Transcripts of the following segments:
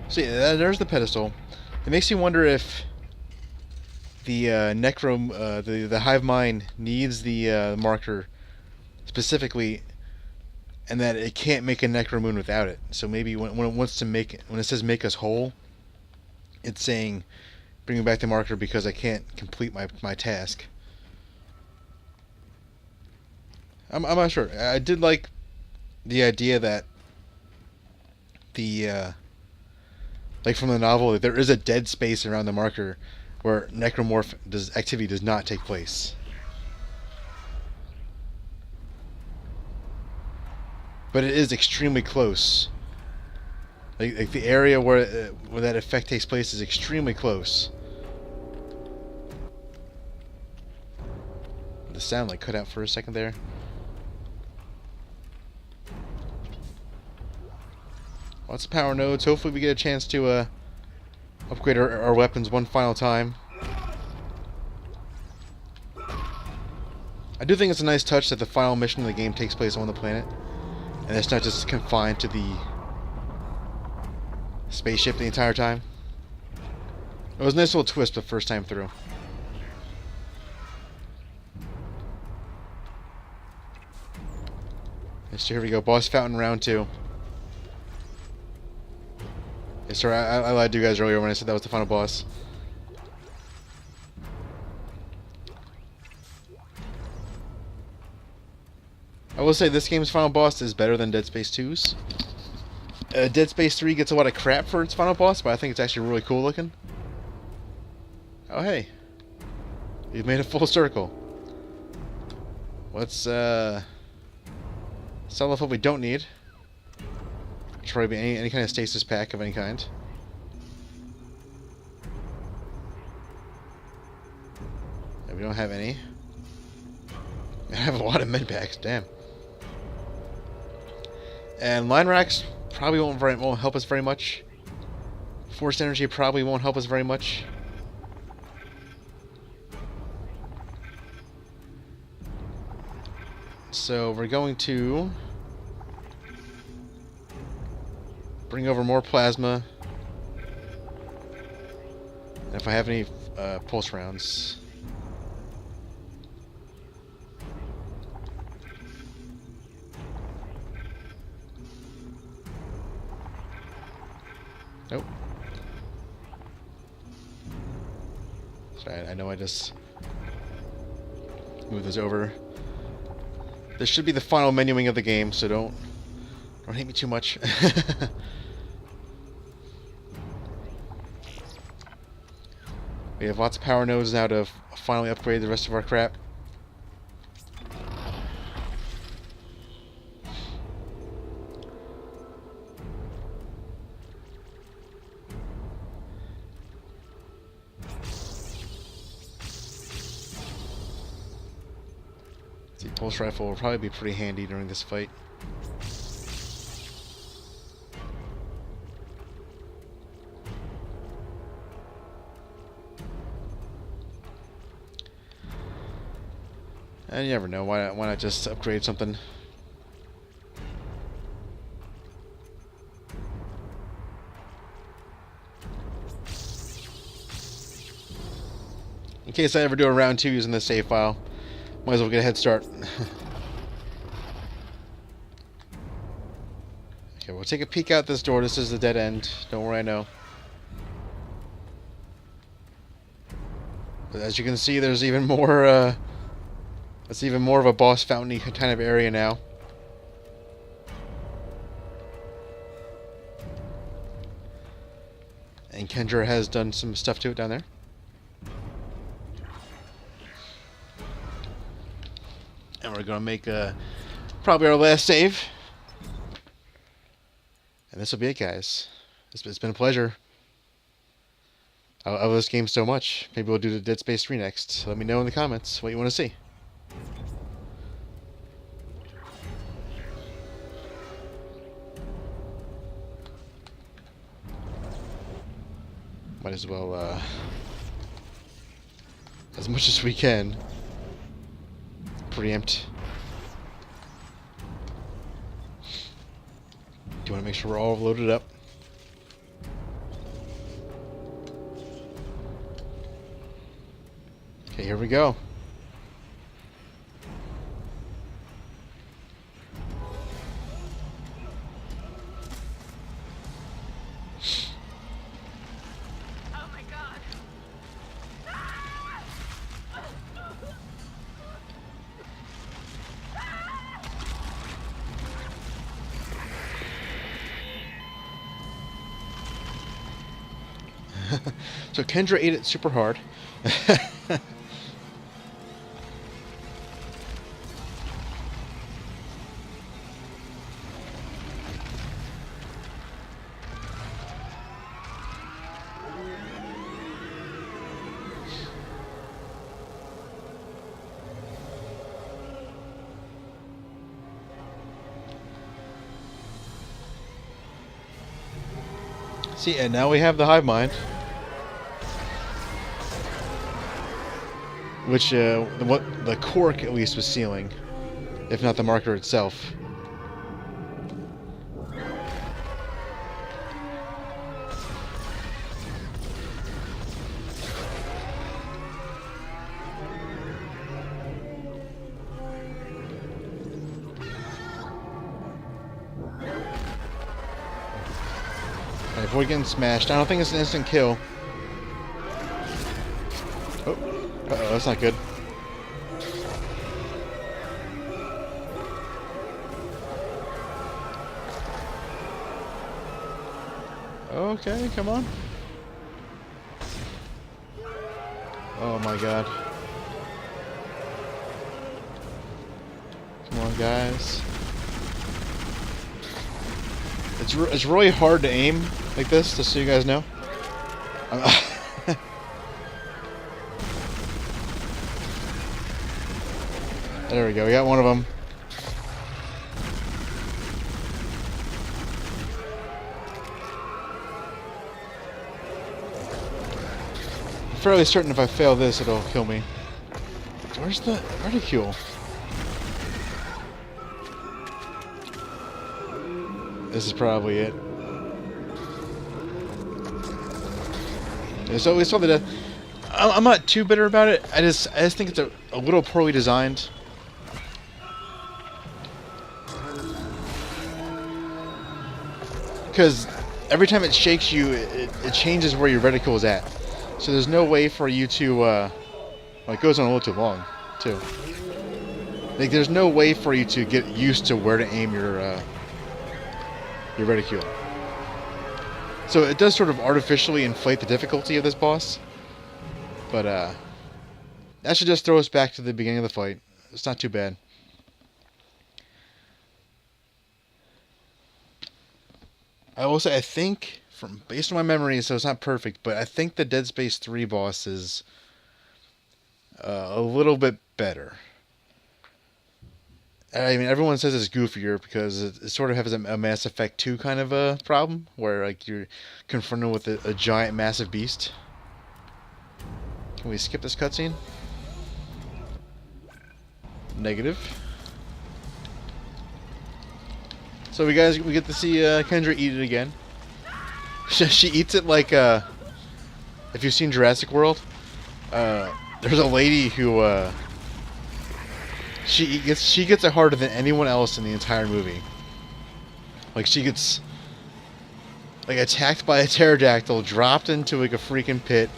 See, there's the pedestal. It makes me wonder if the the hive mind needs the marker specifically, and that it can't make a necromoon without it. So maybe when it wants to when it says make us whole, it's saying bring back the marker because I can't complete my task. I'm not sure. I did like the idea that the like from the novel, there is a dead space around the marker where necromorph activity does not take place. But it is extremely close. Like the area where that effect takes place is extremely close. The sound like cut out for a second there. Lots of power nodes. Hopefully we get a chance to upgrade our weapons one final time. I do think it's a nice touch that the final mission of the game takes place on the planet, and it's not just confined to the spaceship the entire time. It was a nice little twist the first time through. So here we go, boss fountain round 2. Yes, sir, I lied to you guys earlier when I said that was the final boss. I will say this game's final boss is better than Dead Space 2's. Dead Space 3 gets a lot of crap for its final boss, but I think it's actually really cool looking. Oh hey, you've made a full circle. Let's sell off what we don't need. Should probably be any kind of stasis pack of any kind. Yeah, we don't have any. I have a lot of med packs, damn. And line racks probably won't help us very much. Forced energy probably won't help us very much. So we're going to bring over more plasma. And if I have any pulse rounds. Nope. Sorry, I know I just moved this over. This should be the final menuing of the game, so don't hate me too much. We have lots of power nodes now to finally upgrade the rest of our crap. The pulse rifle will probably be pretty handy during this fight. And you never know, why not just upgrade something? In case I ever do a round 2 using this save file, might as well get a head start. Okay, we'll take a peek out this door. This is the dead end. Don't worry, I know. But as you can see, there's even more, it's even more of a boss fountain-y kind of area now. And Kendra has done some stuff to it down there. And we're going to make probably our last save. And this will be it, guys. It's been a pleasure. I love this game so much. Maybe we'll do the Dead Space 3 next. Let me know in the comments what you want to see. Might as well, as much as we can, preempt. Do you want to make sure we're all loaded up? here we go. Oh my god. So Kendra ate it super hard. See, and now we have the hive mind. Which, what the cork at least was sealing, if not the marker itself. Right, avoid getting smashed. I don't think it's an instant kill. Oh, uh-oh, that's not good. Okay, come on. Oh my god. Come on, guys. It's really hard to aim like this, just so you guys know. There we go, we got one of them. I'm fairly certain if I fail this, it'll kill me. Where's the reticule? This is probably it. So we saw the death. I'm not too bitter about it. I just think it's a little poorly designed. Because every time it shakes you, it changes where your reticle is at. So there's no way for you to, well, it goes on a little too long, too. Like, there's no way for you to get used to where to aim your reticule. So it does sort of artificially inflate the difficulty of this boss. But, that should just throw us back to the beginning of the fight. It's not too bad. I will say, I think, based on my memory, so it's not perfect, but I think the Dead Space 3 boss is a little bit better. I mean, everyone says it's goofier because it sort of has a Mass Effect 2 kind of a problem, where like you're confronted with a giant, massive beast. Can we skip this cutscene? Negative. So we get to see Kendra eat it again. She eats it like if you've seen Jurassic World, there's a lady who she gets it harder than anyone else in the entire movie. Like, she gets like attacked by a pterodactyl, dropped into like a freaking pit,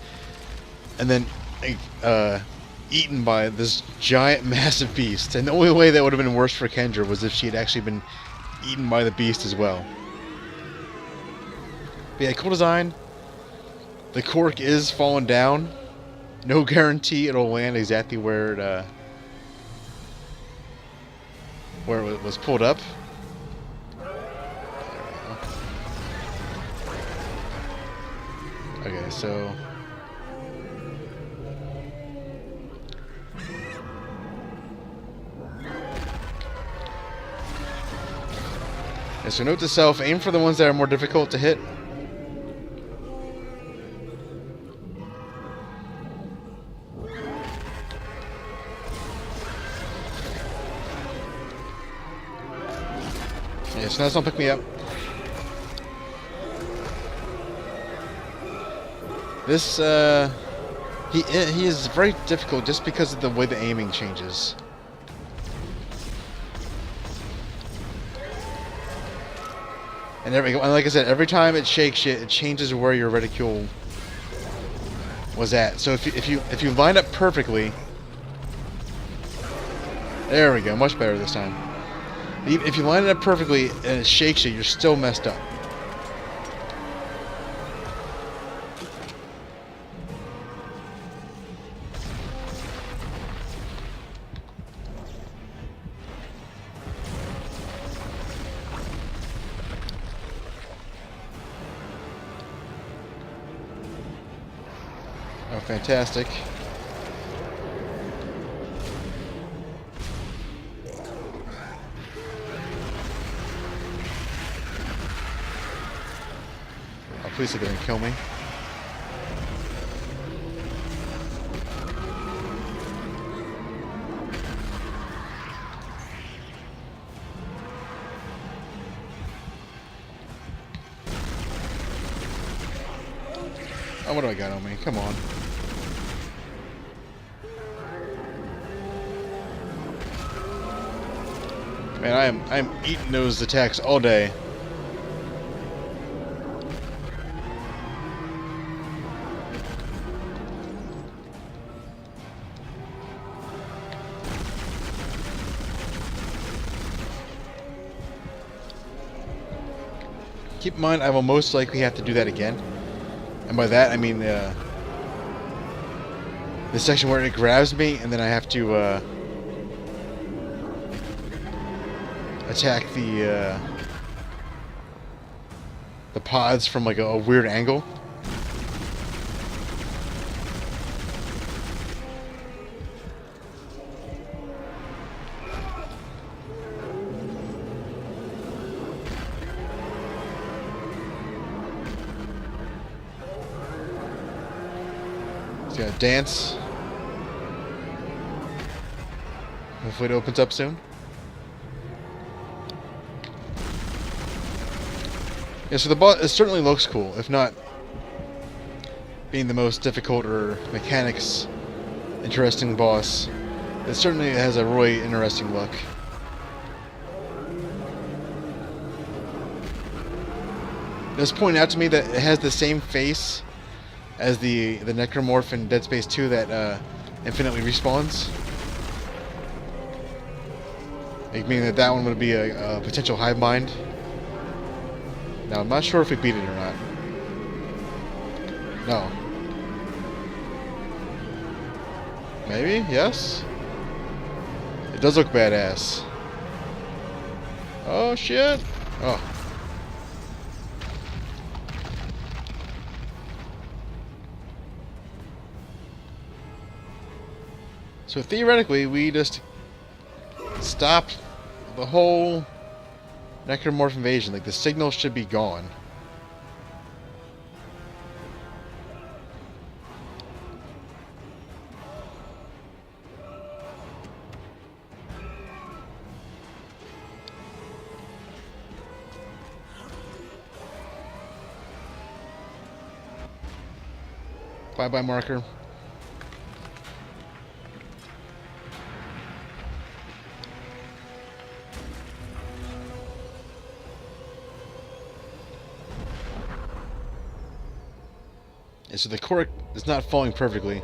and then like, eaten by this giant, massive beast. And the only way that would have been worse for Kendra was if she had actually been eaten by the beast as well. But yeah, cool design. The cork is falling down. No guarantee it'll land exactly where it was pulled up. Okay, so so note to self, aim for the ones that are more difficult to hit. Yeah, so now it's not pick me up. This He is very difficult just because of the way the aiming changes. And like I said, every time it shakes it changes where your reticule was at. So if you line up perfectly, there we go, much better this time. If you line it up perfectly and it shakes you, you're still messed up. Oh, fantastic. Oh, please say they didn't kill me. Oh, what do I got on me? Come on. Man, I'm eating those attacks all day. Keep in mind, I will most likely have to do that again. And by that, I mean the section where it grabs me, and then I have to attack the pods from like a weird angle. It's gonna dance. Hopefully it opens up soon. Yeah, so the boss, it certainly looks cool, if not being the most difficult or mechanics interesting boss. It certainly has a really interesting look. Just point out to me that it has the same face as the necromorph in Dead Space 2 that infinitely respawns. Like, meaning that one would be a potential hive mind. Now, I'm not sure if we beat it or not. No. Maybe? Yes? It does look badass. Oh, shit! Oh. So theoretically, we just stop the whole necromorph invasion. Like, the signal should be gone. Bye-bye, marker. Yeah, so the cork is not falling perfectly.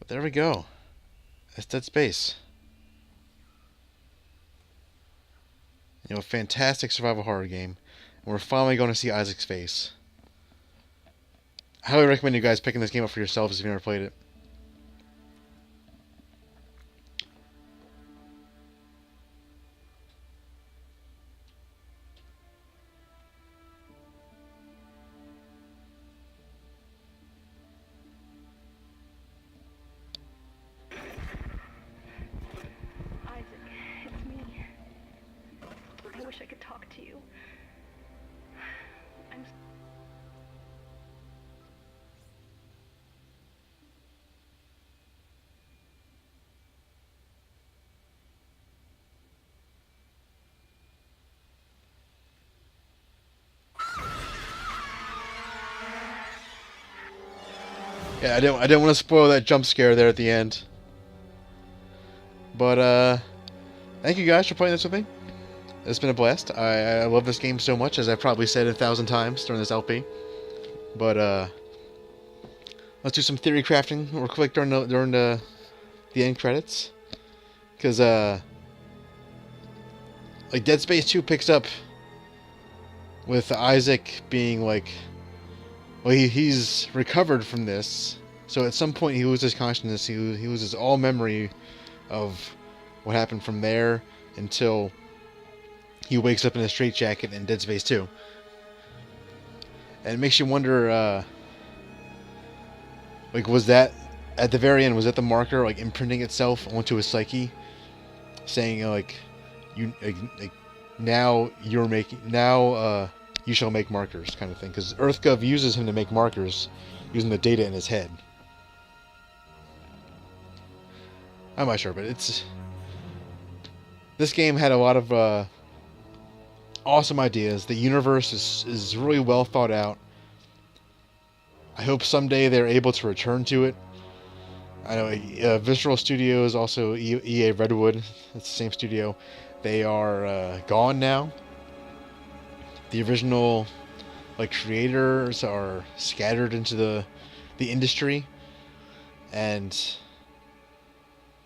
But there we go. That's Dead Space. You know, a fantastic survival horror game. And we're finally going to see Isaac's face. I highly recommend you guys picking this game up for yourselves if you've never played it. Isaac, it's me. I wish I could talk to you. I'm Yeah, I didn't want to spoil that jump scare there at the end. But thank you guys for playing this with me. It's been a blast. I love this game so much, as I've probably said 1,000 times during this LP. But let's do some theory crafting real quick during the end credits, because like Dead Space 2 picks up with Isaac being like, well, he's recovered from this, so at some point he loses consciousness. He loses all memory of what happened from there until he wakes up in a straitjacket in Dead Space 2. And it makes you wonder, like, was that, at the very end, was that the marker, like, imprinting itself onto his psyche? Saying, like, now you shall make markers, kind of thing. Because EarthGov uses him to make markers, using the data in his head. I'm not sure, but this game had a lot of awesome ideas. The universe is really well thought out. I hope someday they're able to return to it. I know Visceral Studios, also EA Redwood, it's the same studio. They are gone now. The original creators are scattered into the industry, and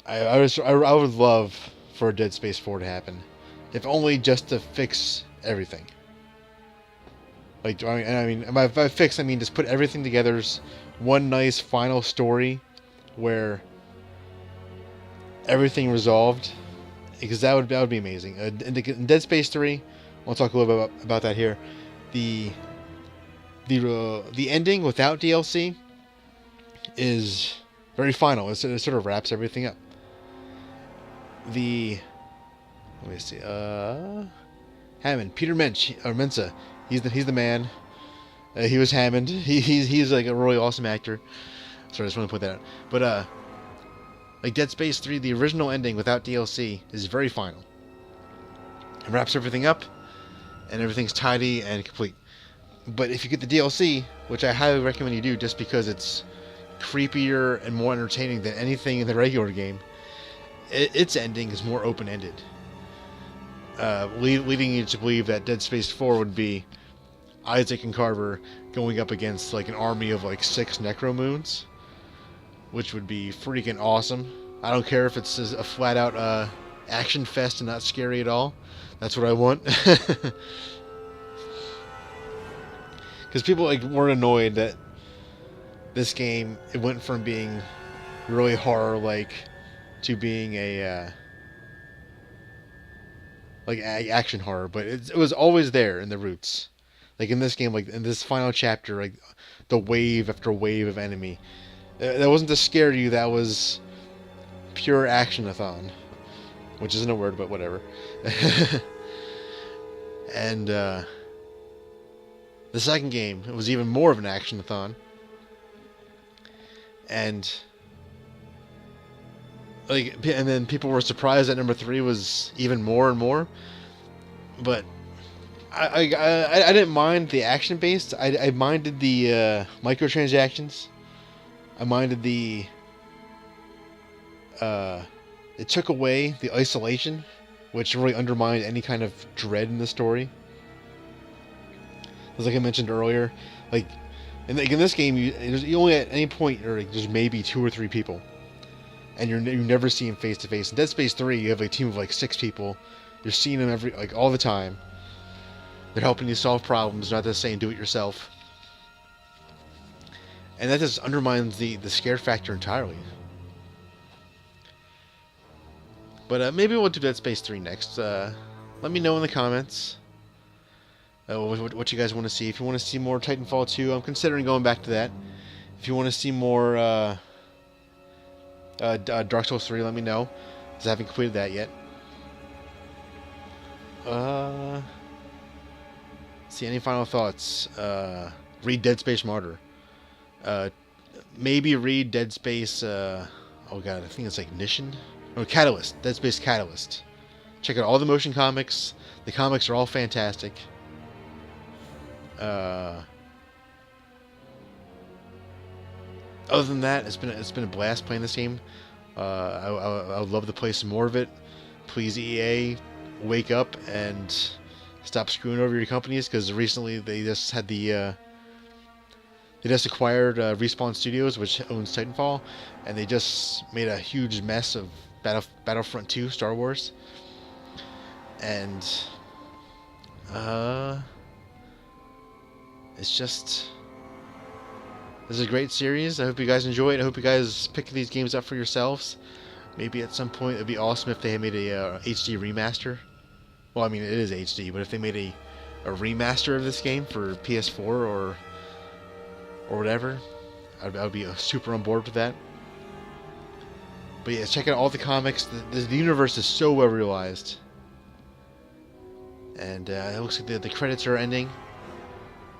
I would love for Dead Space 4 to happen, if only just to fix everything. Like, I mean, by fix, I mean just put everything together as one nice final story where everything resolved, because that would be amazing. In Dead Space 3, I'll talk a little bit about that here. The ending without DLC is very final. It sort of wraps everything up. Let me see. Hammond, Peter Mensa. He's the man. He was Hammond. He's like a really awesome actor. Sorry, I just want to put that out. But like Dead Space 3, the original ending without DLC is very final. It wraps everything up, and everything's tidy and complete. But if you get the DLC, which I highly recommend you do, just because it's creepier and more entertaining than anything in the regular game, its ending is more open-ended, leading you to believe that Dead Space 4 would be Isaac and Carver going up against like an army of like 6 Necromoons, which would be freaking awesome. I don't care if it's a flat-out action fest and not scary at all. That's what I want. Because people were annoyed that this game, it went from being really horror-like to being a action horror, but it was always there in the roots. Like in this game, like in this final chapter, like the wave after wave of enemy. That wasn't to scare you. That was pure action-a-thon, which isn't a word, but whatever. And the second game, it was even more of an action-a-thon. And then people were surprised that number 3 was even more and more. But I didn't mind the action based. I minded the microtransactions. I minded the it took away the isolation, which really undermined any kind of dread in the story. Because like I mentioned earlier, like in this game, you only at any point there's maybe 2 or 3 people, and you never see them face to face. In Dead Space 3, you have a team of like 6 people. You're seeing them all the time. They're helping you solve problems, not just saying do it yourself. And that just undermines the scare factor entirely. But maybe we'll do Dead Space 3 next. Let me know in the comments what you guys want to see. If you want to see more Titanfall 2, I'm considering going back to that. If you want to see more Dark Souls 3, let me know, because I haven't completed that yet. See, any final thoughts? Read Dead Space Martyr. Maybe read Dead Space, oh god, I think it's like Ignition? No, Catalyst. Dead Space Catalyst. Check out all the motion comics. The comics are all fantastic. Other than that, it's been a blast playing this game. I would love to play some more of it. Please, EA, wake up and stop screwing over your companies, because recently they just had they just acquired Respawn Studios, which owns Titanfall, and they just made a huge mess of Battlefront 2 Star Wars. And it's just, this is a great series. I hope you guys enjoy it. I hope you guys pick these games up for yourselves. Maybe at some point it'd be awesome if they had made a HD remaster. Well, I mean, it is HD, but if they made a remaster of this game for PS4 or whatever, I'd be super on board with that. But yeah, check out all the comics. The universe is so well realized. And it looks like the credits are ending.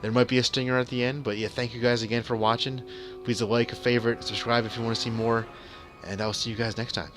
There might be a stinger at the end, but yeah, thank you guys again for watching. Please like, a favorite, subscribe if you want to see more, and I'll see you guys next time.